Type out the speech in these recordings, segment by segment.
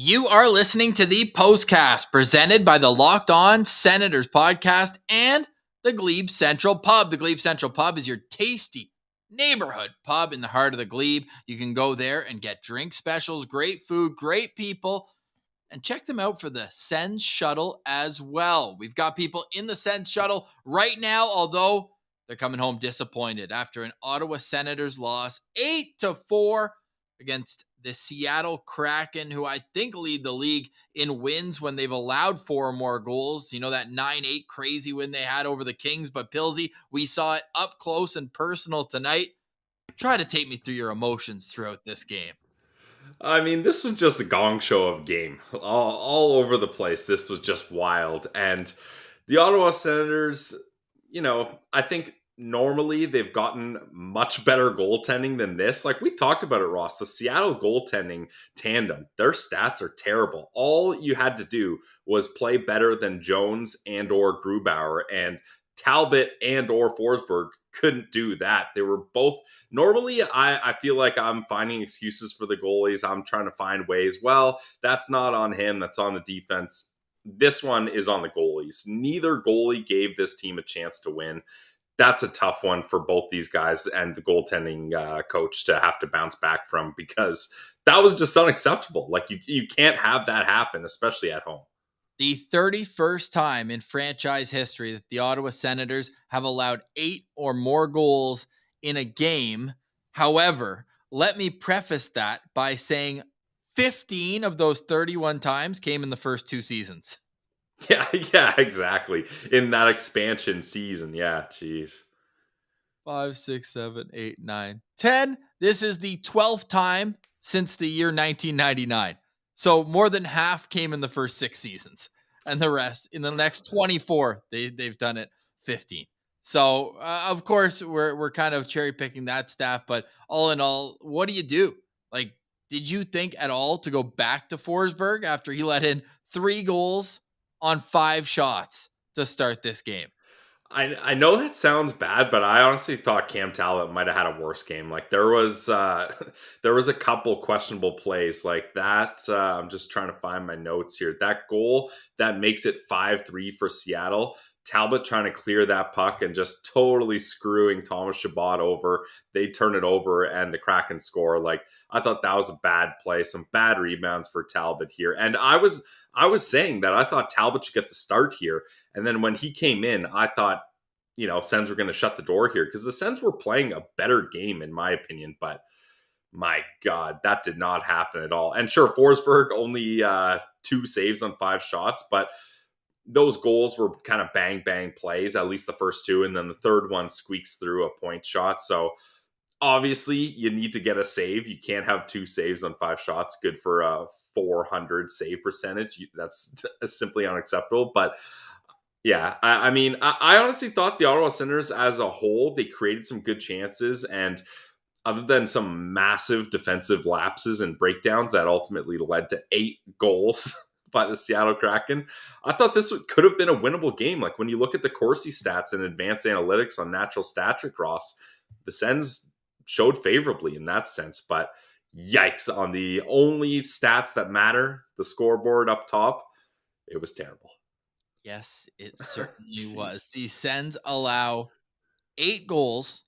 You are listening to the Postcast presented by the Locked On Senators podcast and the Glebe Central Pub. The Glebe Central Pub is your tasty neighborhood pub in the heart of the Glebe. You can go there and get drink specials, great food, great people, and check them out for the Sens Shuttle as well. We've got people in the Sens Shuttle right now, although they're coming home disappointed after an Ottawa Senators loss 8-4 against the Seattle Kraken, who I think lead the league in wins when they've allowed 4 or more goals. You know, that 9-8 crazy win they had over the Kings. But Pilsy, we saw it up close and personal tonight. Try to take me through your emotions throughout this game. I mean, this was just a gong show of game. All over the place. This was just wild. And the Ottawa Senators, I think normally they've gotten much better goaltending than this. Like we talked about it, Ross, the Seattle goaltending tandem, their stats are terrible. All you had to do was play better than Jones and or Grubauer, and Talbot and or Forsberg couldn't do that. They were both normally I feel like I'm finding excuses for the goalies. I'm trying to find ways. Well, that's not on him. That's on the defense. This one is on the goalies. Neither goalie gave this team a chance to win. That's a tough one for both these guys and the goaltending coach to have to bounce back from, because that was just unacceptable. Like you can't have that happen, especially at home. The 31st time in franchise history that the Ottawa Senators have allowed 8 or more goals in a game. However, let me preface that by saying 15 of those 31 times came in the first 2 seasons. Yeah, exactly. In that expansion season. Yeah, geez. 5, 6, 7, 8, 9, 10. This is the 12th time since the year 1999. So more than half came in the first 6 seasons, and the rest in the next 24. They've done it 15. So of course we're kind of cherry picking that stat, but all in all, what do you do? Like, did you think at all to go back to Forsberg after he let in 3 goals on 5 shots to start this game? I know that sounds bad, but I honestly thought Cam Talbot might have had a worse game. Like there was a couple questionable plays like that. I'm just trying to find my notes here. That goal that makes it 5-3 for Seattle. Talbot trying to clear that puck and just totally screwing Thomas Chabot over. They turn it over and the Kraken score. Like I thought that was a bad play. Some bad rebounds for Talbot here. And I was saying that I thought Talbot should get the start here. And then when he came in, I thought, Sens were going to shut the door here, because the Sens were playing a better game, in my opinion. But my God, that did not happen at all. And sure, Forsberg only 2 saves on 5 shots, but those goals were kind of bang plays, at least the first 2. And then the third one squeaks through a point shot. So obviously you need to get a save. You can't have 2 saves on 5 shots. Good for a 400 save percentage. That's simply unacceptable. But yeah, I mean, I honestly thought the Ottawa Senators as a whole, they created some good chances. And other than some massive defensive lapses and breakdowns that ultimately led to 8 goals by the Seattle Kraken, I thought this could have been a winnable game. Like when you look at the Corsi stats and advanced analytics on Natural Stat Trick, Ross, the Sens showed favorably in that sense. But yikes, on the only stats that matter, the scoreboard up top, it was terrible. Yes, it certainly was. The Sens allow 8 goals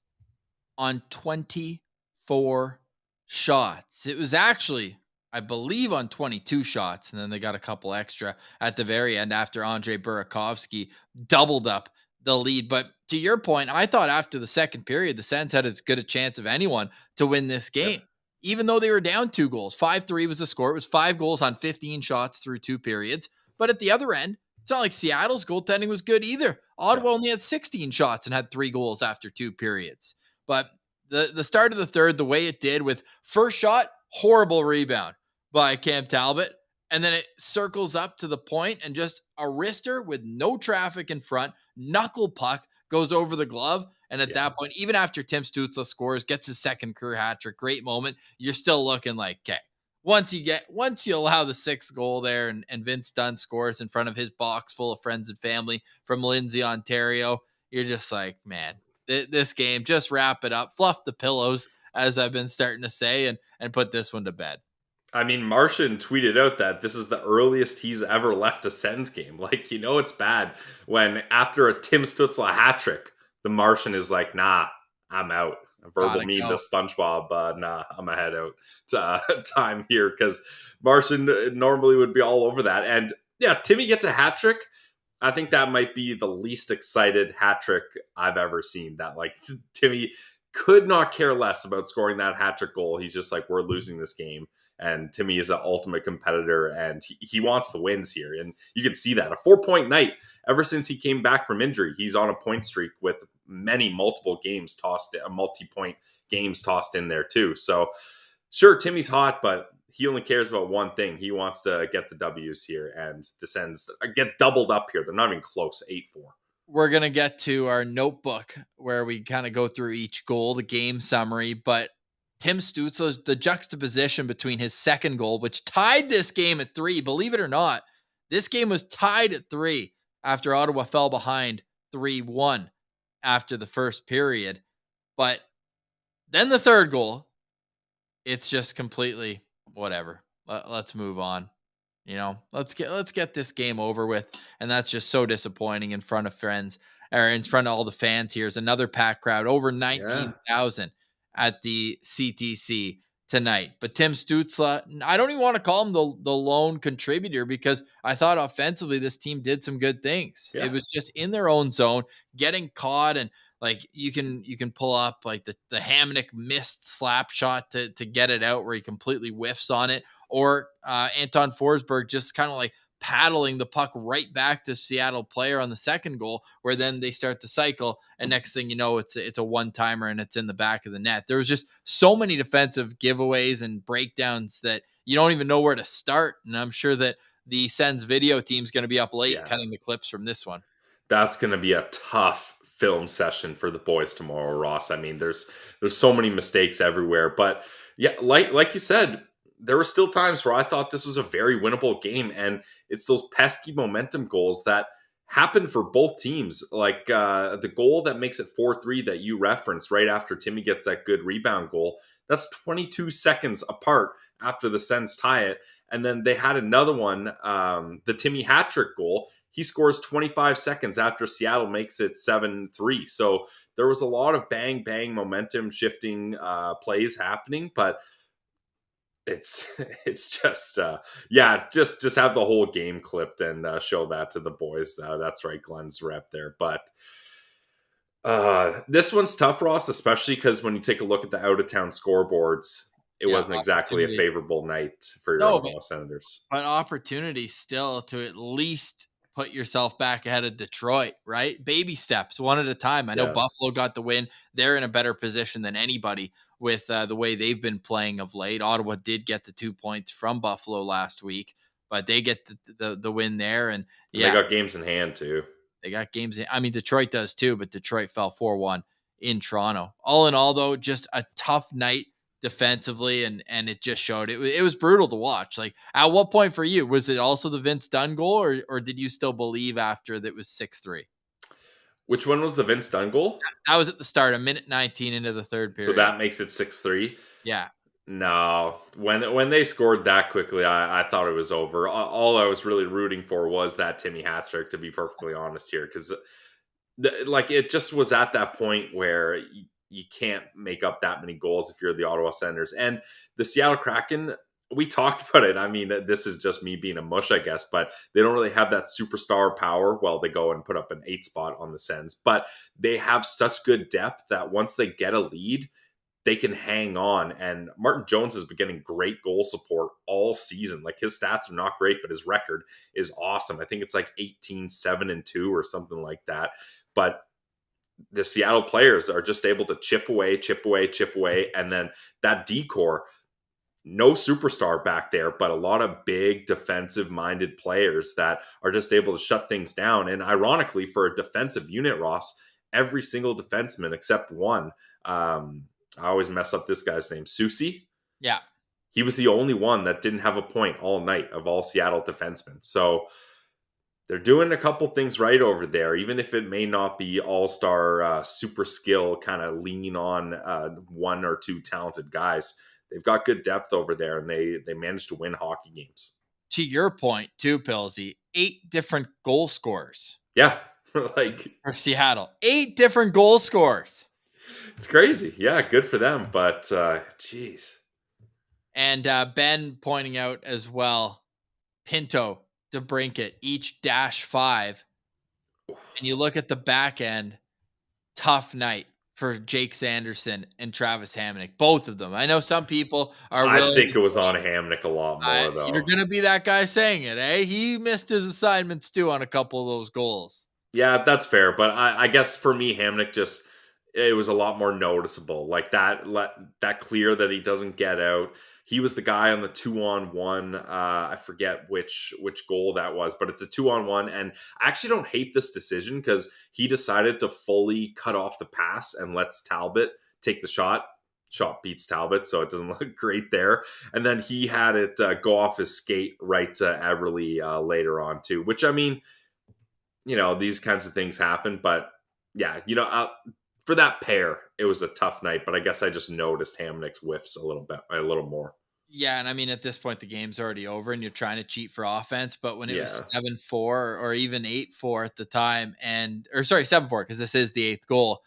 on 24 shots. It was actually, I believe, on 22 shots, and then they got a couple extra at the very end after Andre Burakovsky doubled up the lead. But to your point, I thought after the second period, the Sens had as good a chance of anyone to win this game, even though they were down 2 goals. 5-3 was the score. It was 5 goals on 15 shots through 2 periods. But at the other end, it's not like Seattle's goaltending was good either. Ottawa only had 16 shots and had 3 goals after 2 periods. But the start of the third, the way it did with first shot, horrible rebound by Cam Talbot. And then it circles up to the point and just a wrister with no traffic in front, knuckle puck goes over the glove. And at that point, even after Tim Stützle scores, gets his second career hat trick, great moment, you're still looking like, okay, once you allow the 6th goal there and Vince Dunn scores in front of his box full of friends and family from Lindsay, Ontario, you're just like, man, this game, just wrap it up, fluff the pillows, as I've been starting to say, and put this one to bed. I mean, Martian tweeted out that this is the earliest he's ever left a Sens game. Like, it's bad when after a Tim Stützle hat trick, the Martian is like, nah, I'm out. A verbal Gotta meme to go. SpongeBob, nah, I'm a head out time here because Martian normally would be all over that. And yeah, Timmy gets a hat trick. I think that might be the least excited hat trick I've ever seen. That like Timmy could not care less about scoring that hat trick goal. He's just like, we're losing this game. And Timmy is an ultimate competitor and he wants the wins here. And you can see that. A 4-point night ever since he came back from injury. He's on a point streak with multiple games tossed, multi-point games tossed in there too. So sure, Timmy's hot, but he only cares about one thing. He wants to get the W's here, and the Sens get doubled up here. They're not even close, 8-4. We're going to get to our notebook where we kind of go through each goal, the game summary, but Tim Stützle's the juxtaposition between his second goal, which tied this game at 3. Believe it or not, this game was tied at 3 after Ottawa fell behind 3-1 after the first period. But then the third goal, it's just completely whatever. Let's move on. Let's get this game over with. And that's just so disappointing in front of friends or in front of all the fans. Here's another packed crowd, over 19,000 at the CTC tonight. But Tim Stützle, I don't even want to call him the lone contributor because I thought offensively this team did some good things. Yeah. It was just in their own zone, getting caught, and like you can pull up like the Hamnick missed slap shot to get it out where he completely whiffs on it, or Anton Forsberg just kind of like paddling the puck right back to Seattle player on the second goal, where then they start the cycle, and next thing you know, it's a one-timer and it's in the back of the net. There was just so many defensive giveaways and breakdowns that you don't even know where to start, and I'm sure that the Sens video team's going to be up late cutting the clips from this one. That's going to be a tough film session for the boys tomorrow, Ross. I mean, there's so many mistakes everywhere, but yeah, like you said, there were still times where I thought this was a very winnable game, and it's those pesky momentum goals that happen for both teams. Like the goal that makes it 4-3 that you referenced right after Timmy gets that good rebound goal, that's 22 seconds apart after the Sens tie it. And then they had another one, the Timmy hat trick goal. He scores 25 seconds after Seattle makes it 7-3. So there was a lot of bang, momentum shifting plays happening, but it's just just have the whole game clipped and show that to the boys. That's right, Glenn's rep there. But this one's tough, Ross, especially because when you take a look at the out-of-town scoreboards, it wasn't exactly a favorable night for your Ottawa Senators. But opportunity still to at least put yourself back ahead of Detroit, right? Baby steps, one at a time. I know Buffalo got the win. They're in a better position than anybody with the way they've been playing of late. Ottawa did get the 2 points from Buffalo last week, but they get the win there. And they got games in hand too. They got games in, I mean, Detroit does too, but Detroit fell 4-1 in Toronto. All in all, though, just a tough night defensively, and it just showed it was brutal to watch. Like, at what point for you was it also the Vince Dunn goal, or did you still believe after that was 6-3? Which one was the Vince Dunn goal? That was at the start, a minute 19 into the third period. So that makes it 6-3. Yeah. No, when they scored that quickly, I thought it was over. All I was really rooting for was that Timmy hat trick, to be perfectly honest here, because like it just was at that point where you can't make up that many goals if you're the Ottawa Senators. And the Seattle Kraken, we talked about it. I mean, this is just me being a mush, I guess, but they don't really have that superstar power. Well, they go and put up an 8 spot on the Sens, but they have such good depth that once they get a lead, they can hang on. And Martin Jones has been getting great goal support all season. Like, his stats are not great, but his record is awesome. I think it's like 18-7-2 or something like that. But the Seattle players are just able to chip away. And then that decor, no superstar back there, but a lot of big defensive minded players that are just able to shut things down. And ironically, for a defensive unit, Ross, every single defenseman except one, I always mess up this guy's name, Susie. Yeah. He was the only one that didn't have a point all night of all Seattle defensemen. So they're doing a couple things right over there, even if it may not be all-star super skill, kind of leaning on one or two talented guys. they've got good depth over there, and they managed to win hockey games. To your point, too, Pilsy, 8 different goal scorers Yeah, like for Seattle. 8 different goal scorers. it's crazy. Yeah, good for them. But geez, And Ben pointing out as well, Pinto, DeBrincat, each -5. And you look at the back end, tough night for Jake Sanderson and Travis Hamonic, both of them. I know some people are I willing to think it was say, on Hamnick a lot more you're though. going to be that guy saying it, eh? He missed his assignments too on a couple of those goals. Yeah, that's fair. But I guess for me, Hamnick just it was a lot more noticeable. Like that clear that he doesn't get out. He was the guy on the 2-on-1. I forget which goal that was, but it's a 2-on-1. And I actually don't hate this decision because he decided to fully cut off the pass and lets Talbot take the shot. Shot beats Talbot, so it doesn't look great there. And then he had it go off his skate right to Everly later on too. Which I mean, these kinds of things happen. But yeah, for that pair, it was a tough night. But I guess I just noticed Hamnick's whiffs a little more. Yeah, and I mean, at this point, the game's already over, and you're trying to cheat for offense. But when it Yeah, was 7-4 or even 8-4 at the time, or sorry, 7-4 because this is the 8th goal,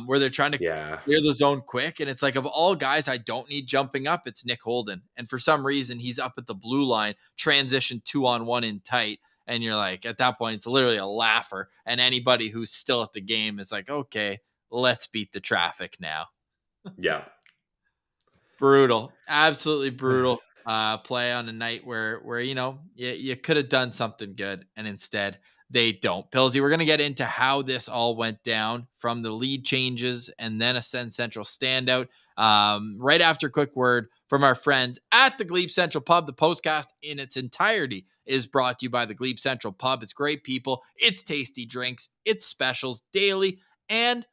where they're trying to yeah, clear the zone quick, and it's like of all guys, I don't need jumping up. It's Nick Holden, and for some reason, he's up at the blue line, transition 2-on-1 in tight, and you're like, at that point, it's literally a laugher. And anybody who's still at the game is like, okay, let's beat the traffic now. yeah, Brutal, absolutely brutal play on a night where you could have done something good, and instead they don't. Pillsy, we're gonna get into how this all went down from the lead changes and then a Send Central standout. Right after a quick word from our friends at the Glebe Central Pub. The Postcast in its entirety is brought to you by the Glebe Central Pub. It's great people, it's tasty drinks, it's specials daily, and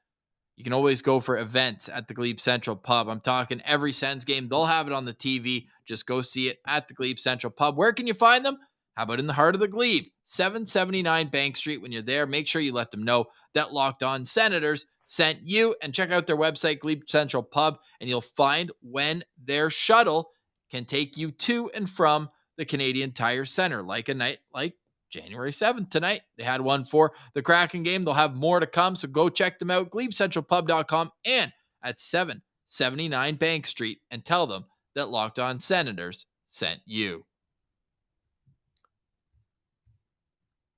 you can always go for events at the Glebe Central Pub. I'm talking every Sens game. They'll have it on the TV. Just go see it at the Glebe Central Pub. Where can you find them? How about in the heart of the Glebe? 779 Bank Street. When you're there, make sure you let them know that Locked On Senators sent you, and check out their website, Glebe Central Pub, and you'll find when their shuttle can take you to and from the Canadian Tire Center, like a night like January 7th tonight. They had one for the Kraken game. They'll have more to come, so go check them out, GlebeCentralPub.com and at 779 Bank Street, and tell them that Locked On Senators sent you.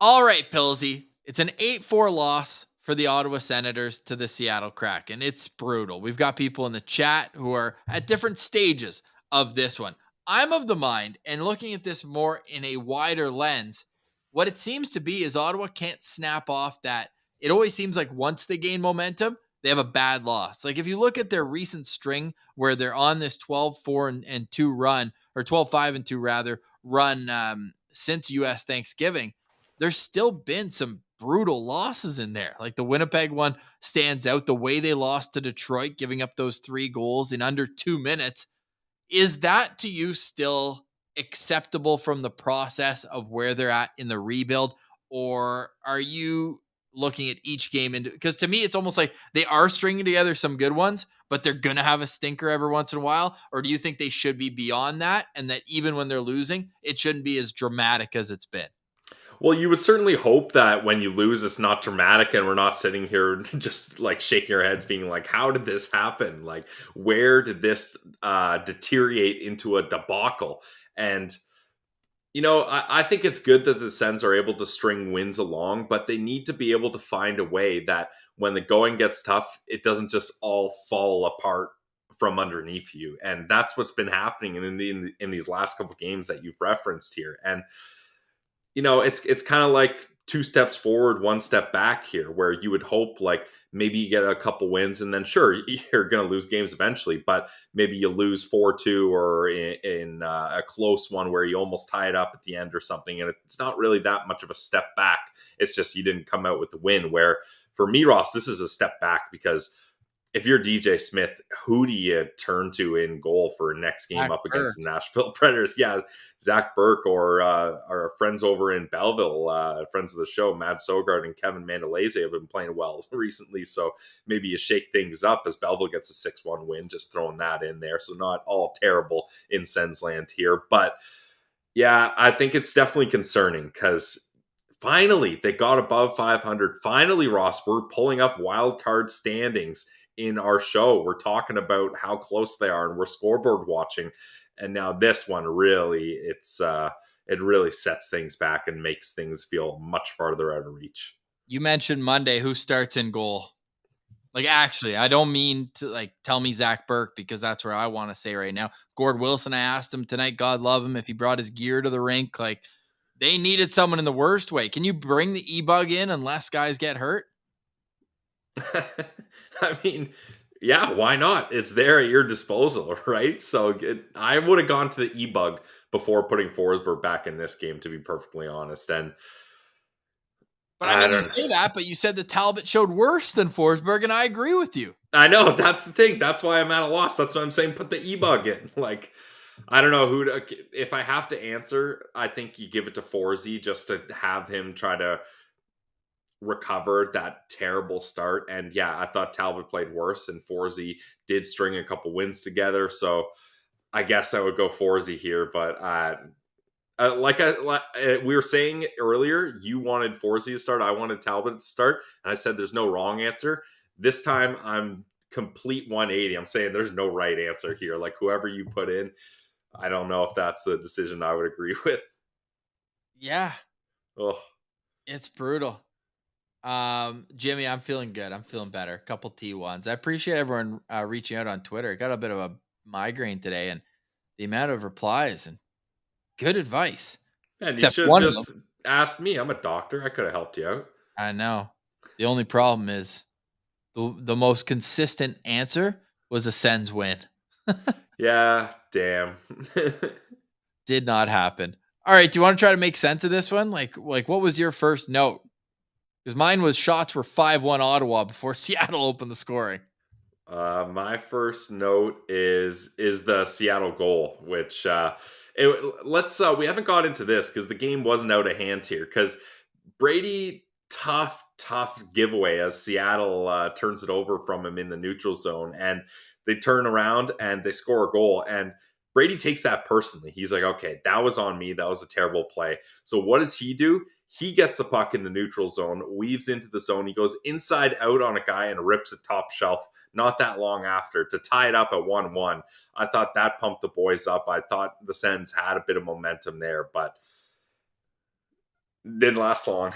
All right, Pillsy. It's an 8-4 loss for the Ottawa Senators to the Seattle Kraken. It's brutal. We've got people in the chat who are at different stages of this one. I'm of the mind, and looking at this more in a wider lens, what it seems to be is Ottawa can't snap off that. It always seems like once they gain momentum, they have a bad loss. Like if you look at their recent string where they're on this 12-4-2 run, or 12-5-2 rather, run since US Thanksgiving, there's still been some brutal losses in there. Like the Winnipeg one stands out, the way they lost to Detroit, giving up those 3 goals in under 2 minutes. Is that to you still acceptable from the process of where they're at in the rebuild? Or are you looking at each game? Because to me, it's almost like they are stringing together some good ones, but they're going to have a stinker every once in a while? Or do you think they should be beyond that, and that even when they're losing, it shouldn't be as dramatic as it's been? Well, you would certainly hope that when you lose, it's not dramatic and we're not sitting here just like shaking our heads being like, how did this happen? Like, where did this deteriorate into a debacle? And, I think it's good that the Sens are able to string wins along, but they need to be able to find a way that when the going gets tough, it doesn't just all fall apart from underneath you. And that's what's been happening in these last couple games that you've referenced here. And it's kind of like 2 steps forward, 1 step back here, where you would hope like maybe you get a couple wins and then sure, you're going to lose games eventually, but maybe you lose 4-2 or in a close one where you almost tie it up at the end or something. And it's not really that much of a step back. It's just you didn't come out with the win, where for me, Ross, this is a step back because if you're DJ Smith, who do you turn to in goal for next game Zach up against Burke. the Nashville Predators? Yeah, Zach Burke or our friends over in Belleville, friends of the show, Matt Sogard and Kevin Mandalese have been playing well recently. So maybe you shake things up as Belleville gets a 6-1 win, just throwing that in there. So not all terrible in Sens land here. But yeah, I think it's definitely concerning because finally they got above 500. Finally, Ross, we're pulling up wild card standings in our show. We're talking about how close they are and we're scoreboard watching. And now this one really, it really sets things back and makes things feel much farther out of reach. You mentioned Monday. Who starts in goal? Like, actually, I don't mean to like tell me Zach Burke because that's where I want to say right now. Gord Wilson, I asked him tonight, God love him, if he brought his gear to the rink. Like, they needed someone in the worst way. Can you bring the e-bug in unless guys get hurt? I mean, yeah, why not? It's there at your disposal, right? So I would have gone to the e-bug before putting Forsberg back in this game, to be perfectly honest. And But I I mean, you don't say that, but you said that Talbot showed worse than Forsberg, and I agree with you. I know that's the thing. That's why I'm at a loss. That's why I'm saying put the e-bug in. Like, I don't know who to, if I have to answer, I think you give it to Forsy just to have him try to recover that terrible start. And yeah, I thought Talbot played worse and Forsy did string a couple wins together. So I guess I would go Forsy here, but we were saying earlier, you wanted Forsy to start. I wanted Talbot to start. And I said there's no wrong answer. This time I'm complete 180. I'm saying there's no right answer here. Like whoever you put in, I don't know if that's the decision I would agree with. Yeah, Oh, it's brutal. Jimmy, I'm feeling good. I'm feeling better. A couple T1s. I appreciate everyone reaching out on Twitter. I got a bit of a migraine today, and the amount of replies and good advice. and you Except should have one of them. just asked me. I'm a doctor. I could have helped you out. I know. The only problem is the most consistent answer was a Sens win. Yeah, damn. Did not happen. All right, do you want to try to make sense of this one? Like what was your first note? Because mine was shots were 5-1 Ottawa before Seattle opened the scoring. My first note is the Seattle goal, which we haven't got into this because the game wasn't out of hand here. Because Brady, tough giveaway as Seattle turns it over from him in the neutral zone, and they turn around and they score a goal, and Brady takes that personally. He's like, okay, that was on me. That was a terrible play. So what does he do? He gets the puck in the neutral zone, weaves into the zone. He goes inside out on a guy and rips a top shelf not that long after to tie it up at 1-1. I thought that pumped the boys up. I thought the Sens had a bit of momentum there, but didn't last long.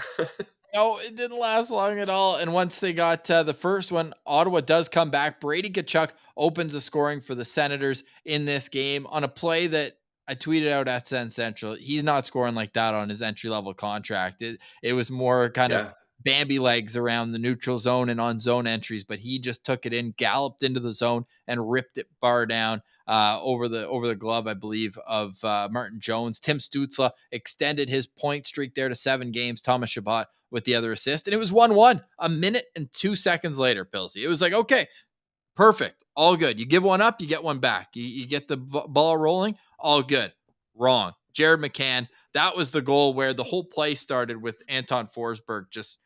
No, it didn't last long at all. And once they got the first one, Ottawa does come back. Brady Tkachuk opens the scoring for the Senators in this game on a play that I tweeted out at Sen Central. He's not scoring like that on his entry-level contract. It was more kind of Yeah. Bambi legs around the neutral zone and on zone entries, but he just took it in, galloped into the zone, and ripped it bar down over the glove, I believe, of Martin Jones. Tim Stützle extended his point streak there to 7 games. Thomas Chabot with the other assist, and it was 1-1 a minute and 2 seconds later, Pilsy. It was like, okay, perfect, all good. You give one up, you get one back. You get the ball rolling, all good. Wrong. Jared McCann, that was the goal where the whole play started with Anton Forsberg just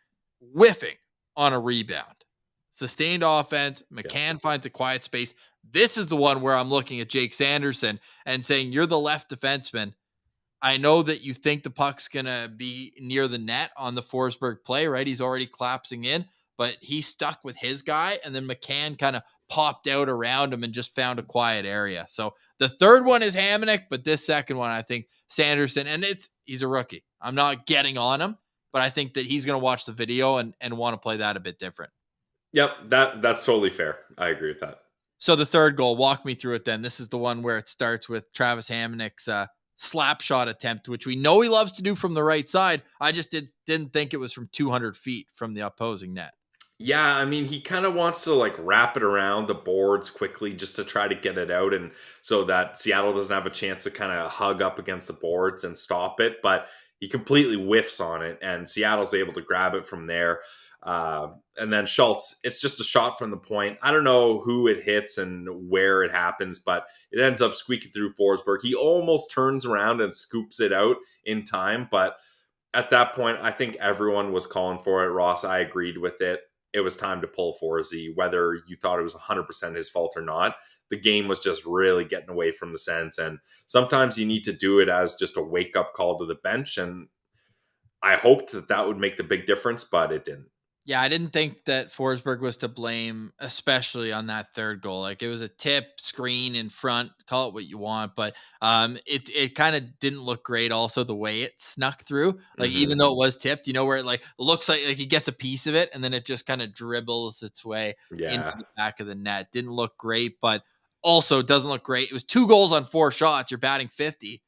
whiffing on a rebound. Sustained offense. McCann finds a quiet space. This is the one where I'm looking at Jake Sanderson and saying, you're the left defenseman. I know that you think the puck's going to be near the net on the Forsberg play, right? He's already collapsing in, but he's stuck with his guy, and then McCann kind of popped out around him and just found a quiet area. So the third one is Hamonic, but this second one, I think Sanderson, and he's a rookie. I'm not getting on him, but I think that he's going to watch the video and want to play that a bit different. Yep, that's totally fair. I agree with that. So the third goal, walk me through it then. This is the one where it starts with Travis Hamonic's slap shot attempt, which we know he loves to do from the right side. I just didn't think it was from 200 feet from the opposing net. Yeah, I mean, he kind of wants to like wrap it around the boards quickly just to try to get it out, and so that Seattle doesn't have a chance to kind of hug up against the boards and stop it. But he completely whiffs on it, and Seattle's able to grab it from there. And then Schultz, it's just a shot from the point. I don't know who it hits and where it happens, but it ends up squeaking through Forsberg. He almost turns around and scoops it out in time, but at that point, I think everyone was calling for it. Ross, I agreed with it. It was time to pull Forsey, whether you thought it was 100% his fault or not. The game was just really getting away from the Sens, and sometimes you need to do it as just a wake-up call to the bench, and I hoped that would make the big difference, but it didn't. Yeah, I didn't think that Forsberg was to blame, especially on that third goal. Like it was a tip, screen in front, call it what you want, but it kind of didn't look great. Also, the way it snuck through, like even Mm-hmm. though it was tipped, where it like looks like he gets a piece of it and then it just kind of dribbles its way into Yeah. the back of the net. Didn't look great, but also doesn't look great. It was 2 goals on 4 shots. You're batting 50.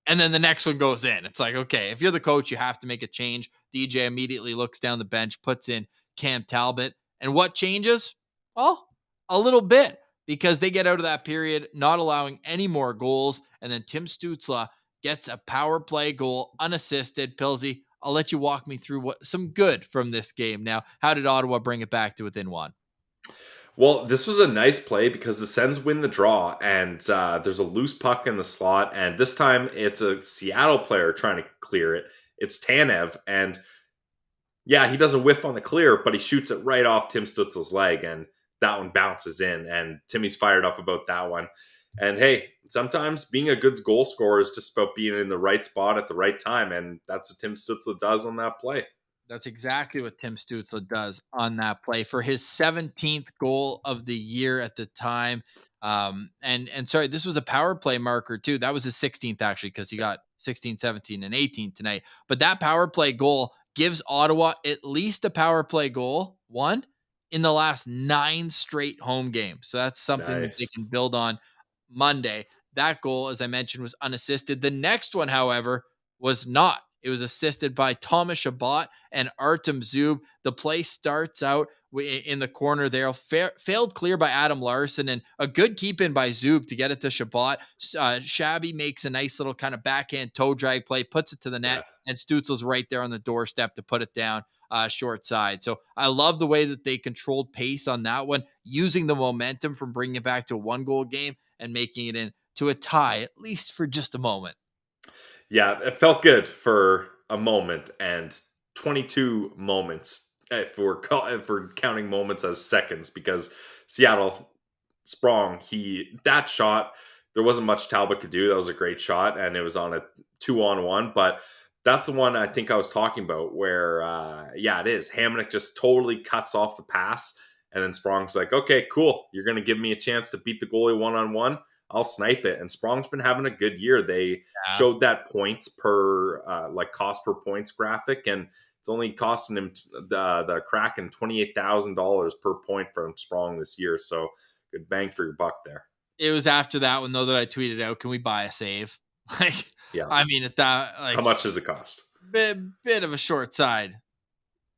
And then the next one goes in. It's like, okay, if you're the coach, you have to make a change. DJ immediately looks down the bench, puts in Cam Talbot. And what changes? Well, a little bit because they get out of that period, not allowing any more goals. And then Tim Stützle gets a power play goal unassisted. Pilsy, I'll let you walk me through some good from this game. Now, how did Ottawa bring it back to within one? Well, this was a nice play because the Sens win the draw, and there's a loose puck in the slot, and this time it's a Seattle player trying to clear it. It's Tanev, and yeah, he does a whiff on the clear, but he shoots it right off Tim Stutzle's leg, and that one bounces in, and Timmy's fired up about that one. And hey, sometimes being a good goal scorer is just about being in the right spot at the right time, and that's what Tim Stutzle does on that play. That's exactly what Tim Stützle does on that play for his 17th goal of the year at the time. And sorry, this was a power play marker too. That was his 16th actually, because he got 16, 17, and 18 tonight. But that power play goal gives Ottawa at least a power play goal, one in the last 9 straight home games. So that's something that they Nice. can build on Monday. That goal, as I mentioned, was unassisted. The next one, however, was not. It was assisted by Thomas Chabot and Artem Zub. The play starts out in the corner there, failed clear by Adam Larson, and a good keep in by Zub to get it to Chabot. Shabby makes a nice little kind of backhand toe drag play, puts it to the net, Yeah. and Stützle's right there on the doorstep to put it down short side. So I love the way that they controlled pace on that one, using the momentum from bringing it back to a 1-goal game and making it into a tie, at least for just a moment. Yeah, it felt good for a moment and 22 moments if we're counting moments as seconds because Seattle Sprong, that shot, there wasn't much Talbot could do. That was a great shot and it was on a 2-on-1, but that's the one I think I was talking about where yeah, it is. Hamonic just totally cuts off the pass and then Sprong's like, "Okay, cool. You're going to give me a chance to beat the goalie one-on-one. I'll snipe it." And Sprong's been having a good year. They Yeah. showed that points per like cost per points graphic, and it's only costing him the Kraken $28,000 per point from Sprong this year. So good bang for your buck there. It was after that one though that I tweeted out, "Can we buy a save?" Like, Yeah. I mean, at that, How like, much does it cost? bit of a short side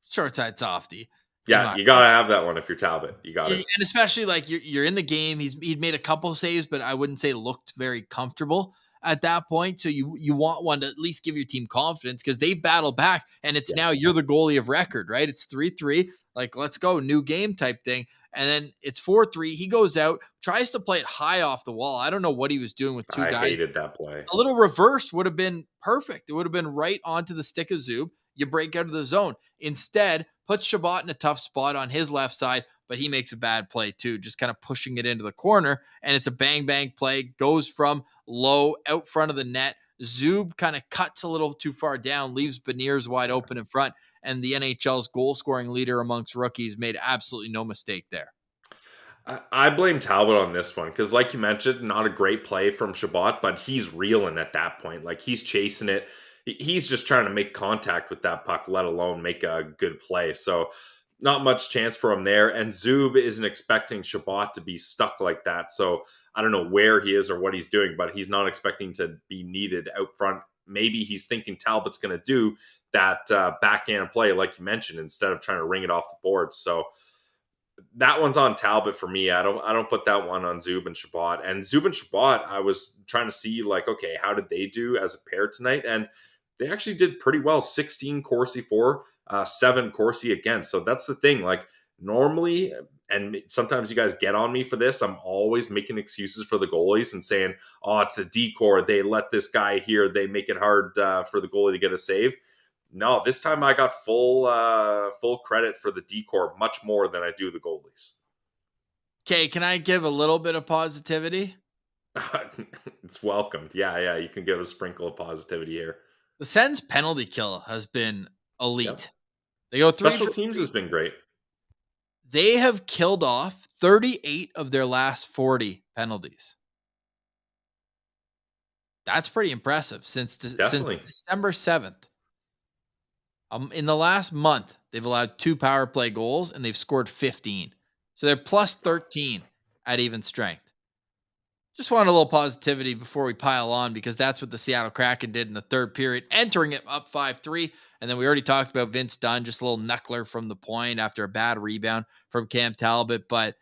softy, in Yeah, my you gotta have that one if you're Talbot. You got and it. especially like you're in the game. He'd made a couple saves, but I wouldn't say looked very comfortable at that point. So you want one to at least give your team confidence because they've battled back, and it's Yeah. now you're the goalie of record, right? It's 3-3. Like, let's go, new game type thing. And then it's 4-3. He goes out, tries to play it high off the wall. I don't know what he was doing with two I guys. hated that play. A little reverse would have been perfect. It would have been right onto the stick of Zub. You break out of the zone. Instead, puts Chabot in a tough spot on his left side, but he makes a bad play too, just kind of pushing it into the corner. And it's a bang bang play, goes from low out front of the net. Zub kind of cuts a little too far down, leaves Beniers wide open in front. And the NHL's goal scoring leader amongst rookies made absolutely no mistake there. I blame Talbot on this one because, like you mentioned, not a great play from Chabot, but he's reeling at that point. Like he's chasing it. He's just trying to make contact with that puck, let alone make a good play. So, not much chance for him there. And Zub isn't expecting Chabot to be stuck like that. So, I don't know where he is or what he's doing, but he's not expecting to be needed out front. Maybe he's thinking Talbot's going to do that backhand play, like you mentioned, instead of trying to ring it off the board. So, that one's on Talbot for me. I don't put that one on Zub and Chabot. And Zub and Chabot, I was trying to see like, okay, how did they do as a pair tonight? And they actually did pretty well. 16 Corsi 4. 7 Corsi against. So that's the thing. Like normally, and sometimes you guys get on me for this, I'm always making excuses for the goalies and saying, oh, it's the decor. They let this guy here. They make it hard for the goalie to get a save. No, this time I got full credit for the decor, much more than I do the goalies. Okay, can I give a little bit of positivity? It's welcomed. Yeah, you can give a sprinkle of positivity here. The Sens penalty kill has been Yep. elite. They go 3 Special for teams 3. has been great. They have killed off 38 of their last 40 penalties. That's pretty impressive since Definitely. December 7th. In the last month, they've allowed 2 power play goals and they've scored 15. So they're plus 13 at even strength. Just want a little positivity before we pile on because that's what the Seattle Kraken did in the third period, entering it up 5-3. And then we already talked about Vince Dunn, just a little knuckler from the point after a bad rebound from Cam Talbot. But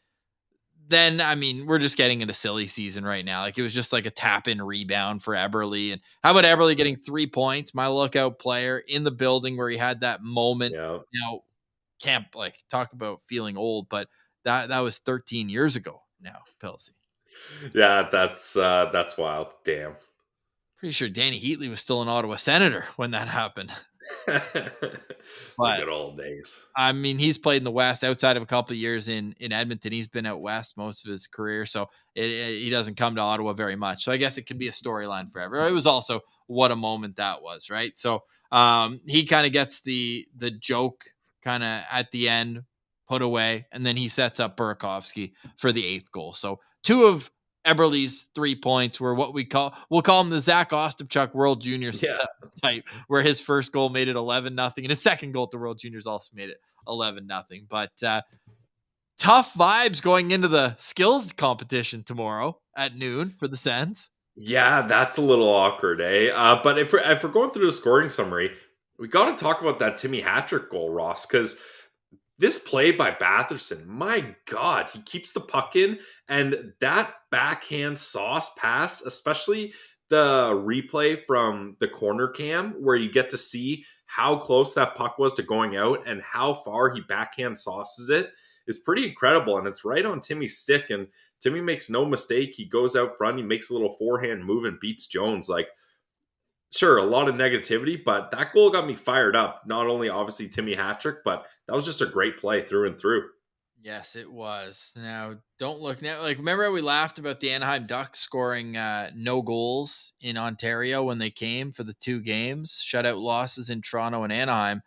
then, I mean, we're just getting into silly season right now. Like it was just like a tap-in rebound for Eberle. And how about Eberle getting 3 points? My lookout player in the building where he had that moment. Yeah. Now, can't like talk about feeling old, but that was 13 years ago now, Pilsy. Yeah, that's wild. Damn. Pretty sure Danny Heatley was still an Ottawa Senator when that happened. The But good old days. I mean, he's played in the West outside of a couple of years in Edmonton. He's been out West most of his career, so he doesn't come to Ottawa very much. So I guess it could be a storyline forever. It was also what a moment that was, right? So he kind of gets the joke kind of at the end put away, and then he sets up Burakovsky for the 8th goal. So 2 of Eberle's 3 points were what we'll call him the Zach Ostapchuk World Juniors Yeah. type, where his first goal made it 11-0, and his second goal at the World Juniors also made it 11-0. But tough vibes going into the skills competition tomorrow at noon for the Sens. Yeah, that's a little awkward, eh? But if we're going through the scoring summary, we got to talk about that Timmy Hattrick goal, Ross, because this play by Batherson, my God, he keeps the puck in, and that backhand sauce pass, especially the replay from the corner cam, where you get to see how close that puck was to going out and how far he backhand sauces it, is pretty incredible. And it's right on Timmy's stick, and Timmy makes no mistake. He goes out front, he makes a little forehand move and beats Jones. Like, sure, a lot of negativity, but that goal got me fired up. Not only obviously Timmy Hattrick, but that was just a great play through and through. Yes, it was. Now, don't look now. Like, remember how we laughed about the Anaheim Ducks scoring no goals in Ontario when they came for the 2 games, shutout losses in Toronto and Anaheim.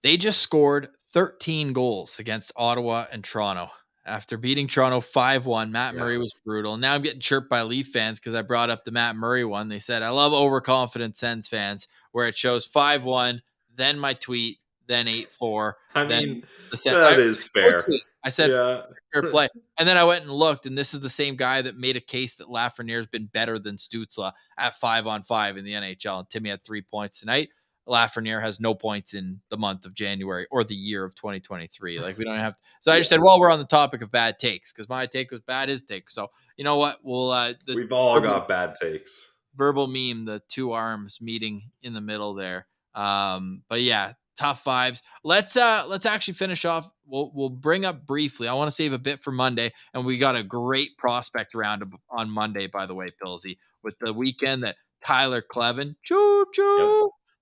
They just scored 13 goals against Ottawa and Toronto. After beating Toronto 5-1, Matt Murray was brutal. Now I'm getting chirped by Leaf fans because I brought up the Matt Murray one. They said, I love overconfident Sens fans where it shows 5-1, then my tweet, then 8-4, I then mean, the Sens. that is fair. I said, Yeah. fair play. And then I went and looked, and this is the same guy that made a case that Lafreniere's been better than Stützle at 5-on-5 in the NHL. And Timmy had 3 points tonight. Lafreniere has no points in the month of January or the year of 2023. Like we don't have to. So I just said, well, we're on the topic of bad takes because my take was bad, his take. So you know what? We've all got bad takes. Verbal meme, the 2 arms meeting in the middle there. But yeah, tough vibes. Let's actually finish off. We'll bring up briefly. I want to save a bit for Monday, and we got a great prospect round on Monday, by the way, Pillsy, with the weekend that Tyler Clevin,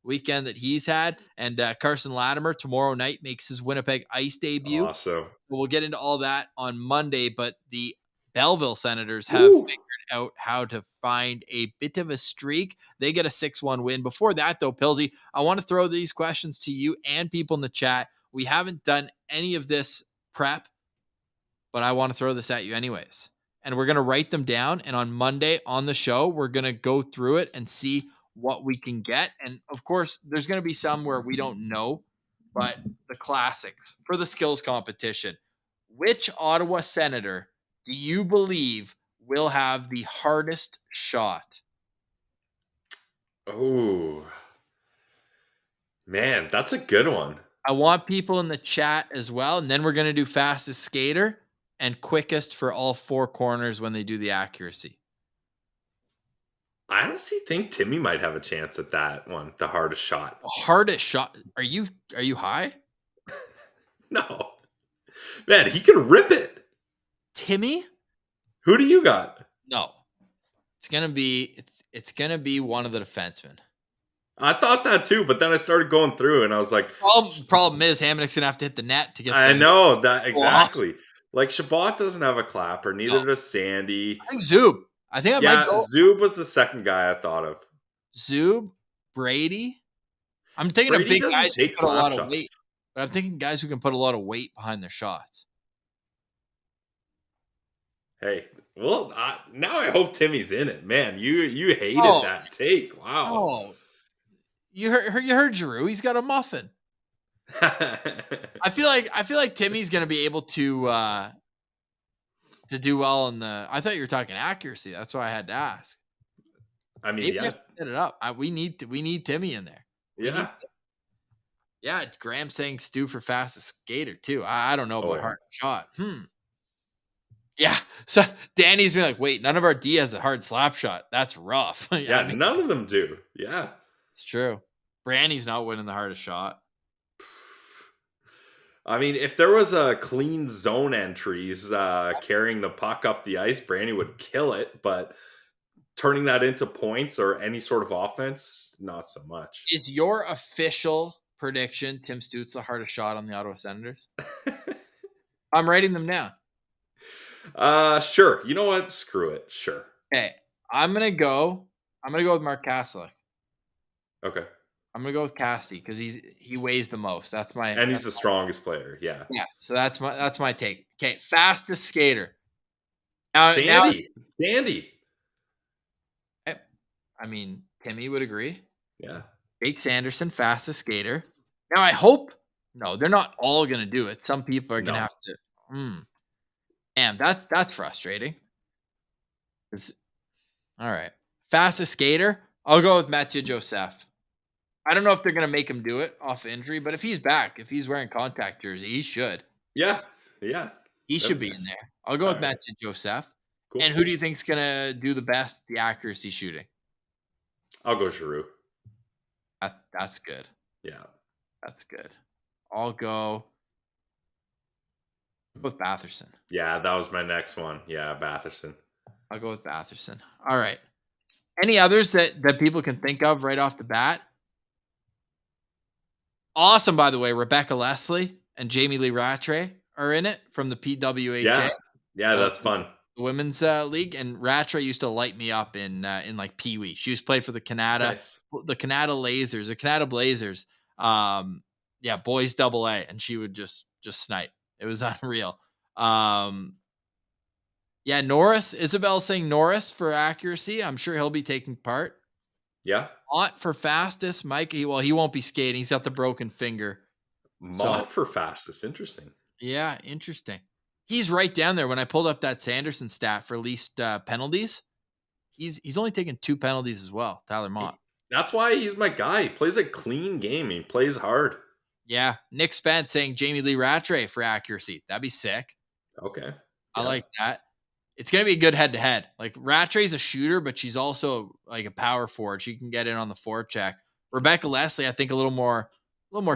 weekend that he's had, and Carson Latimer tomorrow night makes his Winnipeg Ice debut. Awesome. We'll get into all that on Monday, but the Belleville Senators have figured out how to find a bit of a streak. They get a 6-1 win. Before that, though, Pillsy, I want to throw these questions to you and people in the chat. We haven't done any of this prep, but I want to throw this at you anyways. And we're going to write them down. And on Monday on the show, we're going to go through it and see what we can get. And of course, there's going to be some where we don't know, but the classics for the skills competition. Which Ottawa Senator do you believe will have the hardest shot? Oh, man, that's a good one. I want people in the chat as well. And then we're going to do fastest skater and quickest for all 4 corners when they do the accuracy. I honestly think Timmy might have a chance at that one, the hardest shot. Hardest shot. Are you high? No. Man, he can rip it. Timmy? Who do you got? No. It's gonna be one of the defensemen. I thought that too, but then I started going through and I was like, Problem is Hamonick's gonna have to hit the net to get I the know that blocks. exactly. Like Shabbat doesn't have a clapper, neither No. does Sandy. I think Zub. I think I might Yeah, go Zub was the second guy I thought of. Zub, Brady. I'm thinking of Brady big doesn't guys who take put a slap lot of shots. weight. But I'm thinking guys who can put a lot of weight behind their shots. Hey, well, now I hope Timmy's in it. Man, you hated that take. Wow. Oh, you heard Giroux. He's got a muffin. I feel like Timmy's gonna be able to do well in the. I thought you were talking accuracy. That's why I had to ask. I mean, Maybe yeah, I have to set it up. We need Timmy in there. Yeah. Graham saying Stu for fastest skater too. I don't know about hard shot. Yeah. So Danny's been like, wait, none of our D has a hard slap shot. That's rough. Yeah, I mean, none of them do. Yeah. it's true. Brandy's not winning the hardest shot. I mean, if there was a clean zone entries carrying the puck up the ice, Brandy would kill it. But turning that into points or any sort of offense, not so much. Is your official prediction Tim Stutz the hardest shot on the Ottawa Senators? I'm writing them down. Sure. You know what? Screw it. Sure. Okay. I'm gonna go with Mark Kaslik. Okay. I'm gonna go with Cassie because he weighs the most. And he's the strongest player. Yeah. Yeah. So that's my take. Okay, fastest skater. Now, Sandy. I mean, Timmy would agree. Yeah. Jake Sanderson, fastest skater. Now I hope they're not all gonna do it. Some people are gonna have to. Damn, that's frustrating. All right, fastest skater. I'll go with Mathieu Joseph. I don't know if they're going to make him do it off injury, but if he's back, if he's wearing contact jersey, he should. Yeah. He should be in there. I'll go with Mathieu Joseph. Cool. And who do you think's going to do the best at the accuracy shooting? I'll go Giroux. That's good. Yeah. That's good. I'll go with Batherson. Yeah, that was my next one. Yeah, Batherson. I'll go with Batherson. All right. Any others that people can think of right off the bat? Awesome, by the way, Rebecca Leslie and Jamie Lee Rattray are in it from the PWHA. Yeah, that's fun. The women's league, and Rattray used to light me up in like Pee Wee. She used to play for the Canada Lasers, the Canada Blazers. Boys AA, and she would just snipe. It was unreal. Norris, Isabel's saying Norris for accuracy. I'm sure he'll be taking part. Yeah. Mott for fastest, Mike. He won't be skating. He's got the broken finger. Mott for fastest. Interesting. Yeah, interesting. He's right down there. When I pulled up that Sanderson stat for least penalties, he's only taken 2 penalties as well, Tyler Mott. That's why he's my guy. He plays a clean game. He plays hard. Yeah. Nick Spence saying Jamie Lee Rattray for accuracy. That'd be sick. Okay. Yeah. I like that. It's going to be a good head-to-head. Like, Rattray's a shooter, but she's also like a power forward. She can get in on the forecheck. Rebecca Leslie, I think a little more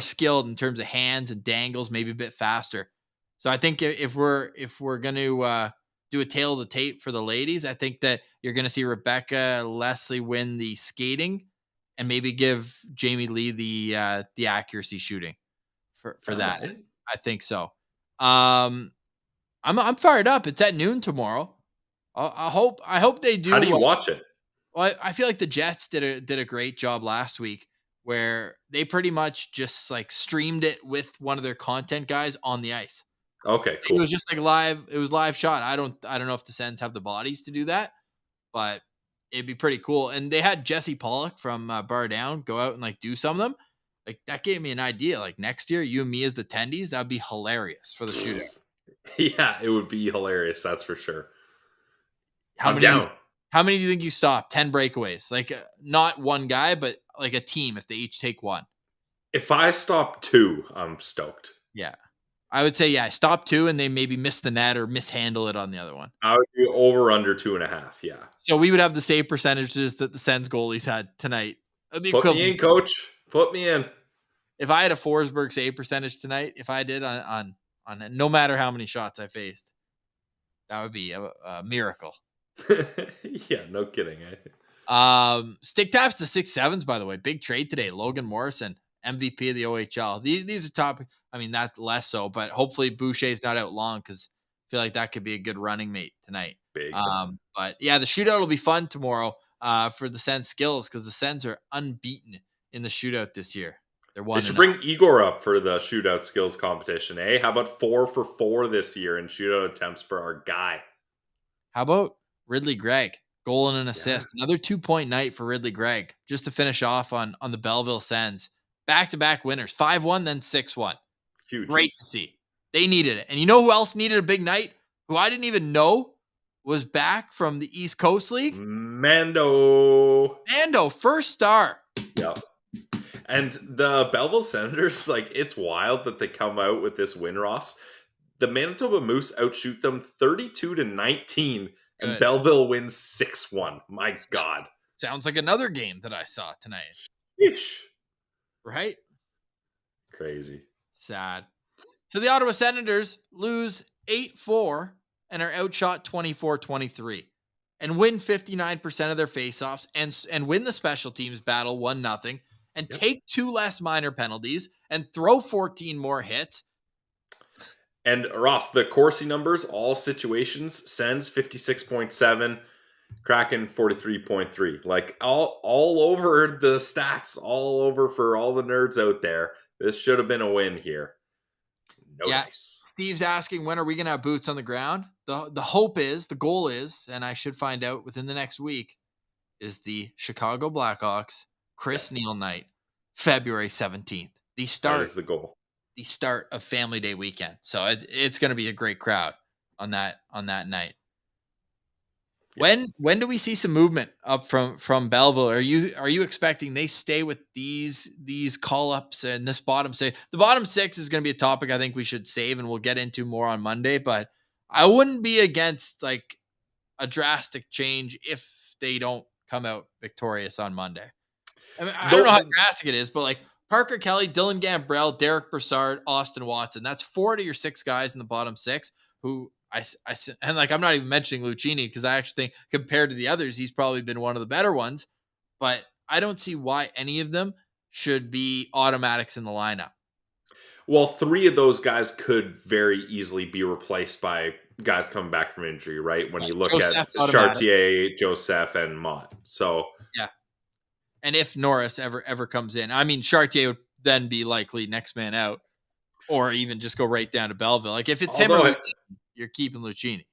skilled in terms of hands and dangles, maybe a bit faster. So I think if we're going to do a tail of the tape for the ladies, I think that you're going to see Rebecca Leslie win the skating and maybe give Jamie Lee the accuracy shooting for that. Right. I think so. I'm fired up. It's at noon tomorrow. I hope they do. How do you watch it? Well, I feel like the Jets did a great job last week where they pretty much just like streamed it with one of their content guys on the ice. Okay, cool. It was just like live. It was live shot. I don't know if the Sens have the bodies to do that, but it'd be pretty cool. And they had Jesse Pollock from Bar Down go out and like do some of them. Like that gave me an idea. Like next year, you and me as the tendies, that'd be hilarious for the shootout. Yeah, it would be hilarious. That's for sure. How many do you think you stop? 10 breakaways. Like not one guy, but like a team if they each take one. If I stop 2, I'm stoked. Yeah. I would say, yeah, stop 2 and they maybe miss the net or mishandle it on the other one. I would do over under 2.5. Yeah. So we would have the save percentages that the Sens goalies had tonight. The Put me equivalent. in, coach. Put me in. If I had a Forsberg save percentage tonight, if I did on no matter how many shots I faced, that would be a miracle. Yeah, no kidding. Stick taps to 6-7s, by the way. Big trade today. Logan Morrison, MVP of the OHL. These are top. I mean, that's less so, but hopefully Boucher's not out long because I feel like that could be a good running mate tonight. Big time. But yeah, the shootout will be fun tomorrow for the Sens skills because the Sens are unbeaten in the shootout this year. They're They 1-0. should bring Igor up for the shootout skills competition, eh? How about 4 for 4 this year in shootout attempts for our guy? How about Ridley Gregg? Goal and an assist. Yeah. Another 2-point night for Ridley Gregg just to finish off on the Belleville Sens. Back-to-back winners. 5-1, then 6-1. Huge. Great to see. They needed it. And you know who else needed a big night? Who I didn't even know was back from the East Coast League? Mando, first star. Yep. And the Belleville Senators, like, it's wild that they come out with this win, Ross. The Manitoba Moose outshoot them 32-19, and Belleville wins 6-1. My God. Sounds like another game that I saw tonight. Sheesh. Right? Crazy. Sad. So the Ottawa Senators lose 8-4 and are outshot 24-23 and win 59% of their faceoffs and win the special teams battle 1-0 and take 2 less minor penalties and throw 14 more hits. And Ross, the Corsi numbers, all situations, Sens 56.7, Kraken 43.3. Like all over the stats, all over for all the nerds out there. This should have been a win here. No dice. Steve's asking, when are we going to have boots on the ground? The hope is, the goal is, and I should find out within the next week, is the Chicago Blackhawks Chris Neal night, February 17th. That is the goal. The start of Family Day weekend. So it's going to be a great crowd on that night. Yeah. When do we see some movement up from Belleville? Are you expecting they stay with these call ups and this bottom six? The bottom 6 is going to be a topic I think we should save and we'll get into more on Monday, but I wouldn't be against like a drastic change if they don't come out victorious on Monday. I mean, I don't know how drastic it is, but like Parker Kelly, Dylan Gambrell, Derek Brassard, Austin Watson. That's 4 of your 6 guys in the bottom 6 who and like I'm not even mentioning Lucchini because I actually think compared to the others, he's probably been one of the better ones. But I don't see why any of them should be automatics in the lineup. Well, 3 of those guys could very easily be replaced by guys coming back from injury, right? When you look at Chartier, Joseph, and Mott. So yeah. And if Norris ever comes in, I mean, Chartier would then be likely next man out, or even just go right down to Belleville. Like if it's him or Lucchini, you're keeping Lucchini.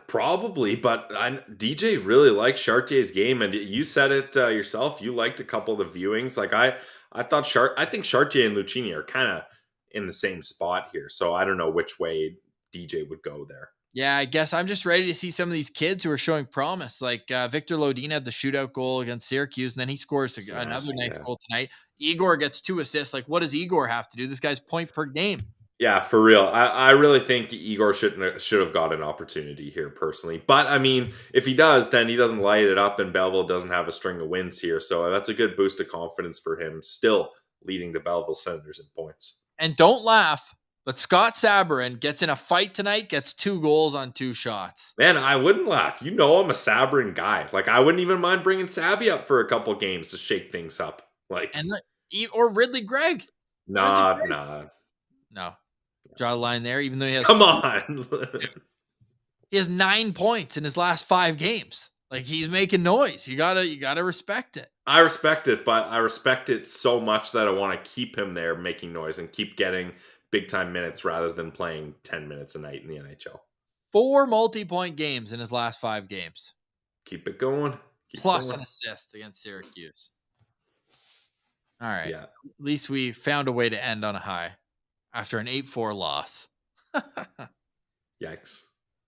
Probably, but DJ really liked Chartier's game, and you said it yourself. You liked a couple of the viewings. Like I think Chartier and Lucchini are kind of in the same spot here. So I don't know which way DJ would go there. Yeah, I guess I'm just ready to see some of these kids who are showing promise. Like Victor Lodin had the shootout goal against Syracuse, and then he scores another nice goal tonight. Igor gets 2 assists. Like, what does Igor have to do? This guy's point per game. Yeah, for real. I really think Igor should have got an opportunity here personally. But, I mean, if he does, then he doesn't light it up and Belleville doesn't have a string of wins here. So that's a good boost of confidence for him, still leading the Belleville Senators in points. And don't laugh, but Scott Sabourin gets in a fight tonight, gets 2 goals on 2 shots. Man, I wouldn't laugh. You know I'm a Sabourin guy. Like, I wouldn't even mind bringing Sabby up for a couple games to shake things up. Or Ridley Gregg. Nah. No. Draw a line there, even though he has... Come on! He has 9 points in his last 5 games. Like, he's making noise. You gotta respect it. I respect it, but I respect it so much that I want to keep him there making noise and keep getting big-time minutes rather than playing 10 minutes a night in the NHL. 4 multi-point games in his last 5 games. Keep it going. Plus an assist against Syracuse. All right. Yeah. At least we found a way to end on a high after an 8-4 loss. Yikes.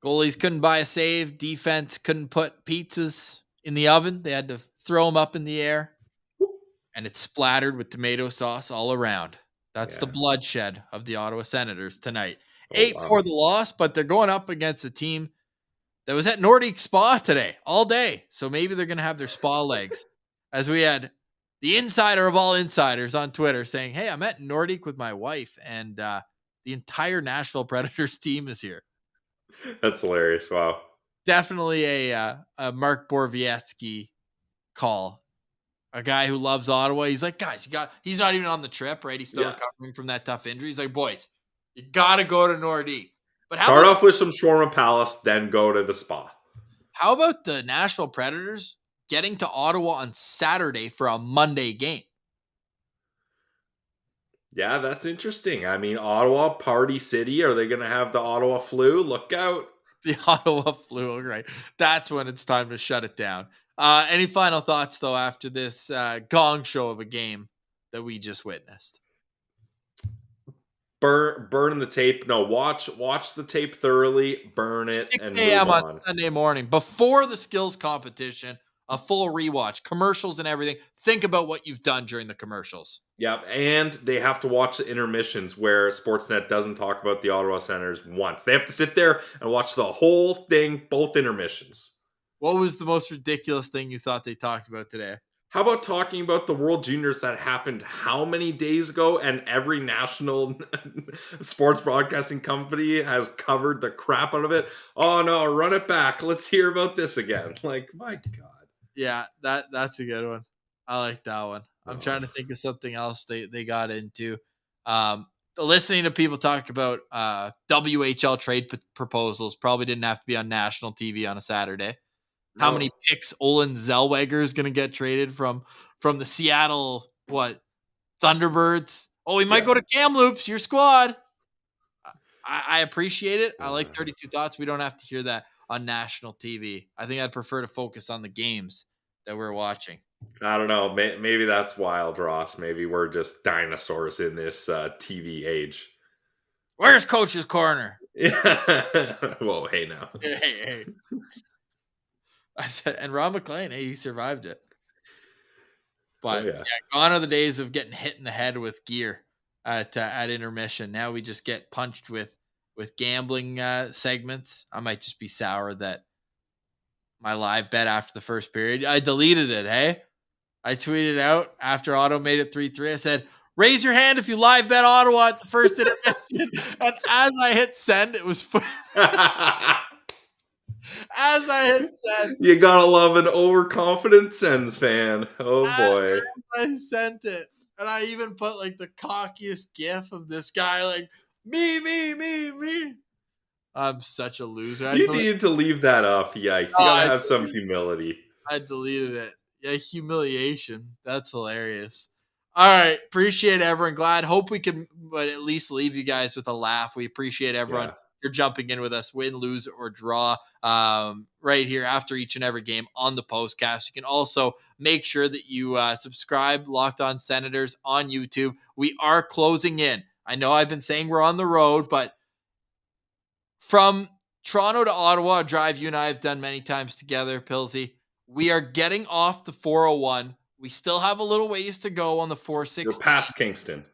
Goalies couldn't buy a save. Defense couldn't put pizzas in the oven. They had to throw them up in the air. And it splattered with tomato sauce all around. That's the bloodshed of the Ottawa Senators tonight. Oh, 8-4 wow. the loss, but they're going up against a team that was at Nordic Spa today all day. So maybe they're going to have their spa legs. As we had the insider of all insiders on Twitter saying, hey, I'm at Nordic with my wife, and the entire Nashville Predators team is here. That's hilarious. Wow. Definitely a Mark Borowiecki call. A guy who loves Ottawa. He's like, guys, he's not even on the trip, right? He's still recovering from that tough injury. He's like, boys, you got to go to Nordique. But Start off with some Shawarma Palace, then go to the spa. How about the Nashville Predators getting to Ottawa on Saturday for a Monday game? Yeah, that's interesting. I mean, Ottawa, Party City. Are they going to have the Ottawa flu? Look out. The Ottawa flu, right? That's when it's time to shut it down. Any final thoughts, though, after this gong show of a game that we just witnessed? Burn the tape. No, watch the tape thoroughly, burn it, 6 and a.m. move on on. Sunday morning before the skills competition, a full rewatch, commercials and everything. Think about what you've done during the commercials. Yep, and they have to watch the intermissions where Sportsnet doesn't talk about the Ottawa Senators once. They have to sit there and watch the whole thing, both intermissions. What was the most ridiculous thing you thought they talked about today? How about talking about the World Juniors that happened how many days ago, and every national sports broadcasting company has covered the crap out of it? Oh no, run it back. Let's hear about this again. Like, my God. Yeah, that's a good one. I like that one. I'm trying to think of something else they got into. Listening to people talk about WHL trade proposals probably didn't have to be on national TV on a Saturday. How many picks Olin Zellweger is going to get traded from the Seattle Thunderbirds? Oh, he might go to Kamloops, your squad. I appreciate it. I like 32 Thoughts. We don't have to hear that on national TV. I think I'd prefer to focus on the games that we're watching. I don't know. Maybe that's wild, Ross. Maybe we're just dinosaurs in this TV age. Where's Coach's Corner? Whoa, hey now. Hey. I said, and Ron McLean, hey, he survived it. But gone are the days of getting hit in the head with gear at intermission. Now we just get punched with gambling segments. I might just be sour that my live bet after the first period, I deleted it. Hey, I tweeted out after Ottawa made it 3-3. I said, raise your hand if you live bet Ottawa at the first intermission. And as I hit send, it was as I hit send. You gotta love an overconfident Sens fan. Oh boy. I sent it. And I even put like the cockiest gif of this guy like, me. I'm such a loser. You needed to leave that up. Yikes. You gotta have some humility. I deleted it. Yeah, humiliation. That's hilarious. All right. Appreciate everyone. Hope we can but at least leave you guys with a laugh. We appreciate everyone. Yeah. You're jumping in with us, win, lose, or draw, right here after each and every game on the Postcast. You can also make sure that you subscribe, Locked On Senators on YouTube. We are closing in. I know I've been saying we're on the road, but from Toronto to Ottawa, a drive you and I have done many times together, Pilsy, we are getting off the 401. We still have a little ways to go on the 460. You're past Kingston.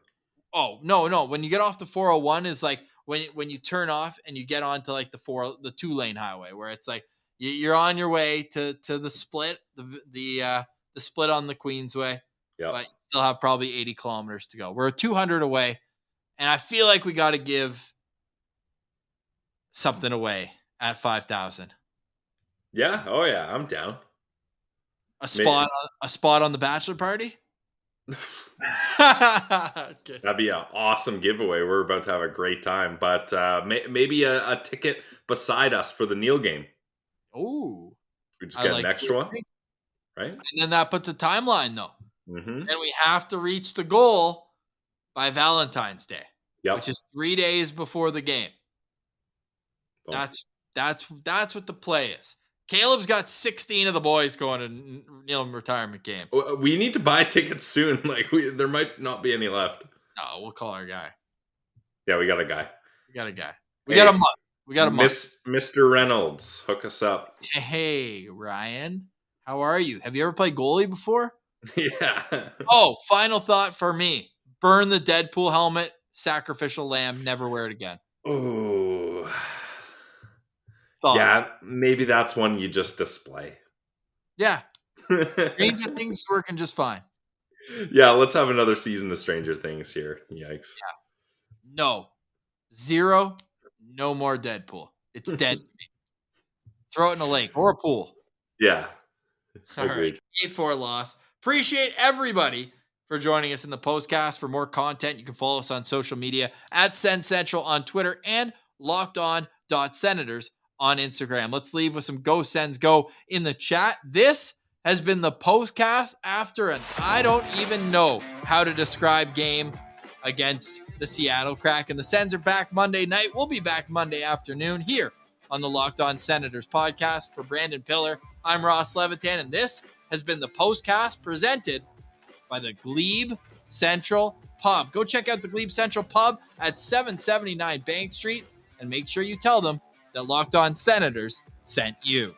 Oh, no. When you get off the 401 is like when you turn off and you get onto like the 2-lane highway where it's like you're on your way to the split, the split on the Queensway. Yeah. But you still have probably 80 kilometers to go. We're 200 away, and I feel like we got to give something away at 5,000. Yeah. Oh yeah. I'm down. A spot on the bachelor party. Okay. That'd be an awesome giveaway. We're about to have a great time, but maybe a ticket beside us for the Neil game. Oh, we just get an extra one, right? And then that puts a timeline though. Mm-hmm. And we have to reach the goal by Valentine's Day, which is 3 days before the game. Boom. That's what the play is. Caleb's got 16 of the boys going to Neil retirement game. We need to buy tickets soon. Like there might not be any left. No, we'll call our guy. Yeah, we got a guy. We got a month. We got a month. Mr. Reynolds, hook us up. Hey, Ryan. How are you? Have you ever played goalie before? Yeah. Oh, final thought for me. Burn the Deadpool helmet. Sacrificial lamb. Never wear it again. Ooh. Thoughts? Yeah, maybe that's one you just display. Yeah. Stranger Things is working just fine. Yeah, let's have another season of Stranger Things here. Yikes. Yeah. No. 0. No more Deadpool. It's dead to me. Throw it in a lake or a pool. Yeah. All right. Agreed. 8-4 loss. Appreciate everybody for joining us in the postcast. For more content, you can follow us on social media at Send Central on Twitter and lockedon.senators on Instagram. Let's leave with some Go Sens Go in the chat. This has been the postcast after an I don't even know how to describe game against the Seattle Kraken. The Sens are back Monday night. We'll be back Monday afternoon here on the Locked On Senators podcast. For Brandon Piller, I'm Ross Levitan, and this has been the postcast presented by the Glebe Central Pub. Go check out the Glebe Central Pub at 779 Bank Street, and make sure you tell them that Locked On Senators sent you.